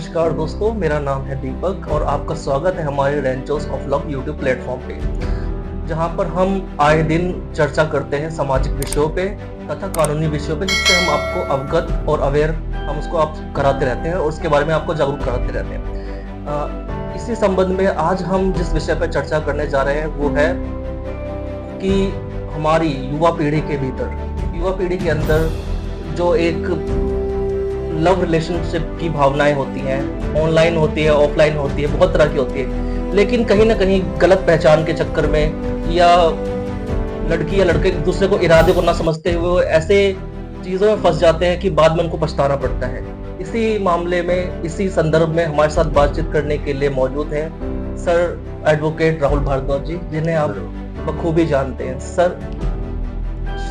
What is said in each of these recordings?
नमस्कार दोस्तों, मेरा नाम है दीपक और आपका स्वागत है हमारे रेंचोस ऑफ लव यूट्यूब प्लेटफॉर्म पे, जहां पर हम आए दिन चर्चा करते हैं सामाजिक विषयों पे तथा कानूनी विषयों पे, जिससे हम आपको अवगत और अवेयर हम उसको आप कराते रहते हैं और उसके बारे में आपको जागरूक कराते रहते हैं। इसी संबंध में आज हम जिस विषय पर चर्चा करने जा रहे हैं वो है कि हमारी युवा पीढ़ी के भीतर, युवा पीढ़ी के अंदर जो एक लव रिलेशनशिप की भावनाएं होती हैं, ऑनलाइन होती है, ऑफलाइन होती है, बहुत तरह की होती है, लेकिन कहीं ना कहीं गलत पहचान के चक्कर में या लड़की या लड़के एक दूसरे को इरादे को ना समझते हुए वो ऐसे चीज़ों में फंस जाते हैं कि बाद में उनको पछताना पड़ता है। इसी मामले में, इसी संदर्भ में हमारे साथ बातचीत करने के लिए मौजूद हैं सर एडवोकेट राहुल भारद्वाज जी, जिन्हें आप बखूबी जानते हैं। सर,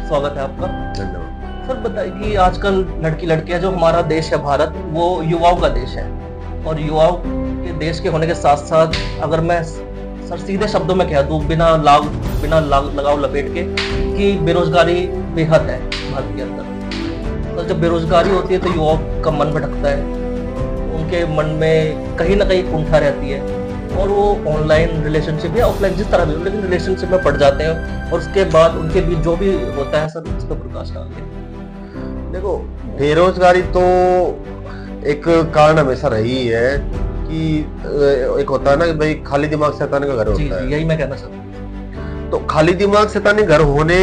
स्वागत है आपका। धन्यवाद। सर, बताइए कि आजकल लड़की लड़कियां, जो हमारा देश है भारत, वो युवाओं का देश है और युवाओं के देश के होने के साथ साथ अगर मैं सर सीधे शब्दों में कह दूं, बिना लगाव लपेट के, कि बेरोजगारी बेहद है भारत के अंदर। तो जब बेरोजगारी होती है तो युवाओं का मन भटकता है, उनके मन में कहीं ना कहीं कुंठा रहती है और वो ऑनलाइन रिलेशनशिप या ऑफलाइन जिस तरह भी हो, लेकिन रिलेशनशिप में पड़ जाते हैं और उसके बाद उनके बीच जो भी होता है, सर उस पर प्रकाश डालिए। देखो, बेरोजगारी तो एक कारण हमेशा रही है कि एक होता है ना कि भाई खाली दिमाग शैतान का घर होता है। यही मैं कहना चाहता हूँ। तो खाली दिमाग शैतान घर होने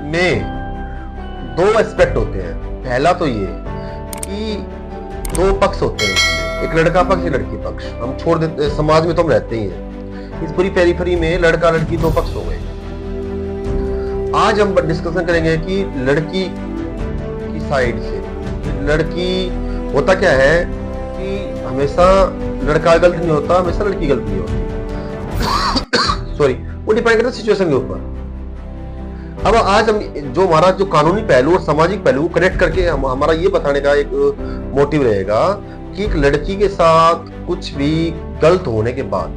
में दो एस्पेक्ट होते हैं। पहला तो ये कि दो पक्ष होते हैं, एक लड़का पक्ष, एक लड़की पक्ष। हम छोड़ देते, समाज में तो हम रहते ही हैं, इस पूरी पेरिफेरी में लड़का लड़की दो पक्ष हो गए। आज हम डिस्कशन करेंगे कि लड़की साइड से, लड़की होता क्या है कि हमेशा लड़का गलत नहीं होता, हमेशा लड़की गलत नहीं होती। सॉरी, वो डिपेंड करता है सिचुएशन के ऊपर। अब आज हम जो हमारा जो कानूनी पहलू और सामाजिक पहलू कनेक्ट करके हमारा ये बताने का एक मोटिव रहेगा कि एक लड़की के साथ कुछ भी गलत होने के बाद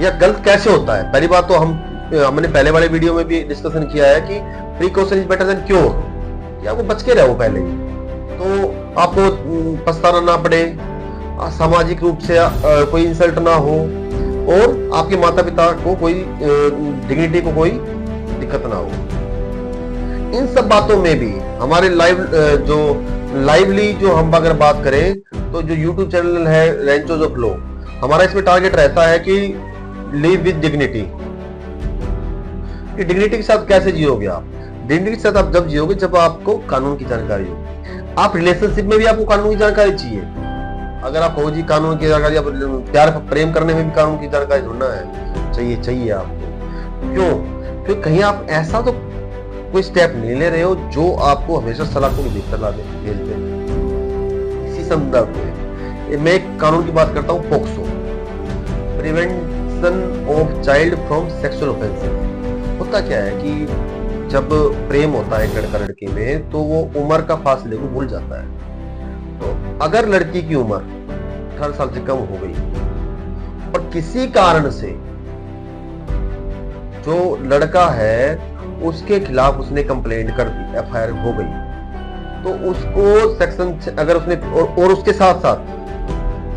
या गलत कैसे होता है। पहली बात तो हमने पहले वाले वीडियो में भी डिस्कशन किया है कि precaution is better than cure, या वो बच के रहो पहले ही, तो आपको पछताना ना पड़े, सामाजिक रूप से कोई इंसल्ट ना हो और आपके माता पिता को कोई डिग्निटी को कोई दिक्कत ना हो। इन सब बातों में भी हमारे लाइवली जो हम अगर बात करें तो जो यूट्यूब चैनल है रेंचोस ऑफ लॉ, हमारा इसमें टारगेट रहता है कि लिव विद डिग्निटी। डिग्निटी के साथ कैसे जियोगे आप? डिग्निटी के साथ आप जब जियोगे जब आपको कानून की जानकारी हो। आप रिलेशनशिप में भी आपको कानून की जानकारी चाहिए। अगर आप कहो जी कानून की जानकारी, आप प्यार प्रेम करने में भी कानून की जानकारी ढूंढना है, चाहिए आपको। क्यों? क्योंकि कहीं आप ऐसा तो कोई स्टेप नहीं ले रहे हो जो आपको हमेशा सलाखों के भीतर ला भेज दे। इसी संदर्भ में मैं एक कानून की बात करता हूँ, POCSO, prevention of child from sexual offences. होता क्या है कि जब प्रेम होता है लड़का लड़की में तो वो उम्र का फासले को भूल जाता है। तो अगर लड़की की उम्र 18 साल से कम हो गई और किसी कारण से जो लड़का है उसके खिलाफ उसने कंप्लेंट कर दी, एफआईआर हो गई, तो उसको सेक्शन अगर उसने और उसके साथ साथ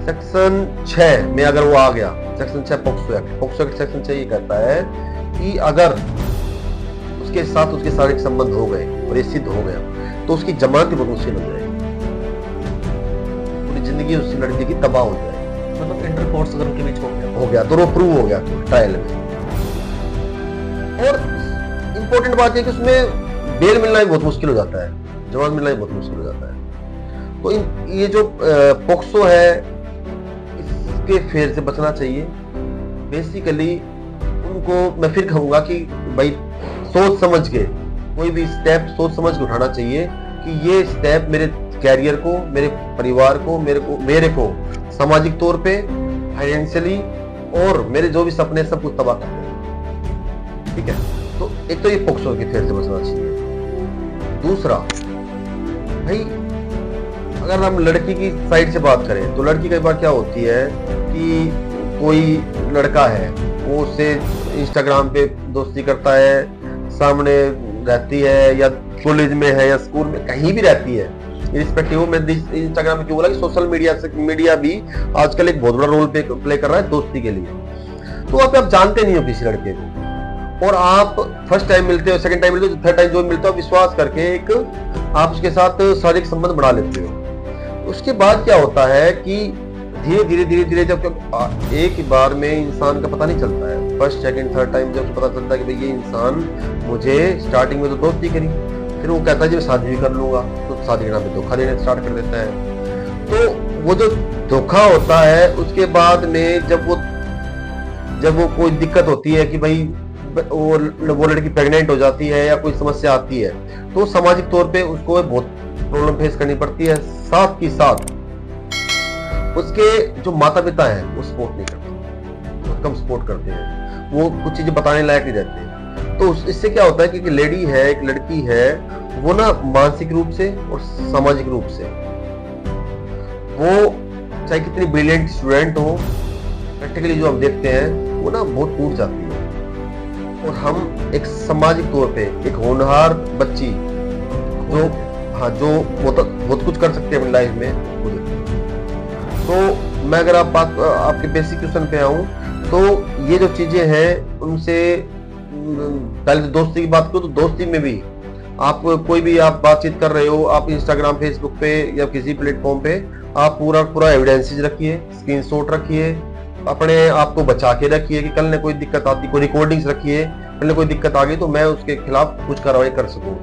सेक्शन 6 में अगर वो आ गया, सेक्शन 6 पोक्सो एक्ट सेक्शन 6 ये कहता है कि अगर उसके साथ उसके शारीरिक संबंध हो गए और ये सिद्ध हो गया तो उसकी जमानत भी बहुत मुश्किल हो जाएगी, पूरी जिंदगी उस लड़की की तबाह हो जाएगी। मतलब इंटरकोर्स अगर उनके बीच हो गया तो वो प्रूव हो गया ट्रायल में। और इंपॉर्टेंट बात है कि उसमें बेल मिलना भी बहुत मुश्किल हो जाता है, जमानत मिलना भी बहुत मुश्किल हो जाता है। तो ये जो पोक्सो है इसके फेर से बचना चाहिए। बेसिकली उनको मैं फिर कहूंगा कि भाई सोच समझ के कोई भी स्टेप सोच समझ के उठाना चाहिए कि ये स्टेप मेरे कैरियर को, मेरे परिवार को, मेरे को सामाजिक तौर पे, फाइनेंशियली और मेरे जो भी सपने सब कुछ तबाह करते हैं। ठीक है, तो एक तो ये पोक्सो के फेर से बचना चाहिए। दूसरा, भाई अगर हम लड़की की साइड से बात करें तो लड़की कई बार क्या होती है कि कोई लड़का है वो उससे इंस्टाग्राम पे दोस्ती करता है, सामने रहती है या कॉलेज में है या स्कूल में कहीं भी रहती है, इरिस्पेक्टिव, मैं इंस्टाग्राम में क्यों बोला कि सोशल मीडिया भी आजकल एक बहुत बड़ा रोल प्ले कर रहा है दोस्ती के लिए। तो आप जानते नहीं हो किसी लड़के को, और आप फर्स्ट टाइम मिलते हो, सेकंड टाइम मिलते हो, थर्ड टाइम जो मिलते हो, विश्वास करके एक आप उसके साथ शारीरिक संबंध बना लेते हो। उसके बाद क्या होता है कि धीरे धीरे जब एक बार में इंसान का पता नहीं चलता है, फर्स्ट सेकंड थर्ड टाइम जब पता चलता है कि भाई ये इंसान मुझे स्टार्टिंग में तो दोस्ती करी, फिर वो कहता है जी मैं शादी भी कर लूंगा, तो शादी के नाम पे धोखा देना स्टार्ट कर देता है। तो वो जो धोखा होता है उसके बाद में जब वो कोई दिक्कत होती है कि भाई वो लड़की प्रेग्नेंट हो जाती है या कोई समस्या आती है, तो सामाजिक तौर पे उसको बहुत प्रॉब्लम फेस करनी पड़ती है। साथ ही साथ उसके जो माता पिता हैं वो सपोर्ट नहीं करते, बहुत कम सपोर्ट करते हैं, वो कुछ चीजें बताने लायक नहीं रहते। तो इससे क्या होता है कि एक लेडी है, एक लड़की है, वो ना मानसिक रूप से और सामाजिक रूप से, वो चाहे कितनी ब्रिलियंट स्टूडेंट हो, प्रैक्टिकली जो हम देखते हैं वो ना बहुत टूट जाती है। और हम एक सामाजिक तौर पे एक होनहार बच्ची जो बहुत कुछ कर सकते हैं अपनी लाइफ में, वो देखते हैं। तो मैं अगर आपके बेसिक क्वेश्चन पे आऊं, तो ये जो चीजें हैं उनसे पहले दोस्ती की बात करूं, तो दोस्ती में भी आप कोई भी आप बातचीत कर रहे हो, आप इंस्टाग्राम फेसबुक पे या किसी प्लेटफॉर्म पे आप पूरा एविडेंसेस रखिए, स्क्रीनशॉट रखिए, अपने आप को बचा के रखिए कि कल ने कोई दिक्कत आती, कोई रिकॉर्डिंग्स रखिए, कल ने कोई दिक्कत आ गई तो मैं उसके खिलाफ कुछ कार्रवाई कर सकूं।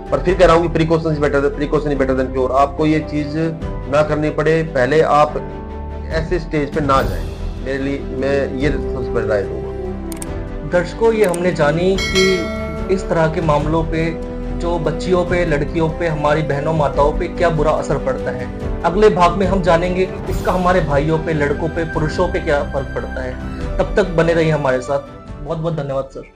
पर फिर कह रहा हूँ कि precaution is better than cure. आपको ये चीज ना करनी पड़े, पहले आप ऐसे स्टेज पे ना जाएं, मेरे लिए मैं ये सबसे बड़ी राय दूंगा। दर्शकों, ये हमने जानी कि इस तरह के मामलों पे जो बच्चियों पे, लड़कियों पे, हमारी बहनों माताओं पे क्या बुरा असर पड़ता है। अगले भाग में हम जानेंगे कि इसका हमारे भाइयों पे, लड़कों पे, पुरुषों पे क्या फर्क पड़ता है। तब तक बने रहिए हमारे साथ। बहुत बहुत धन्यवाद सर।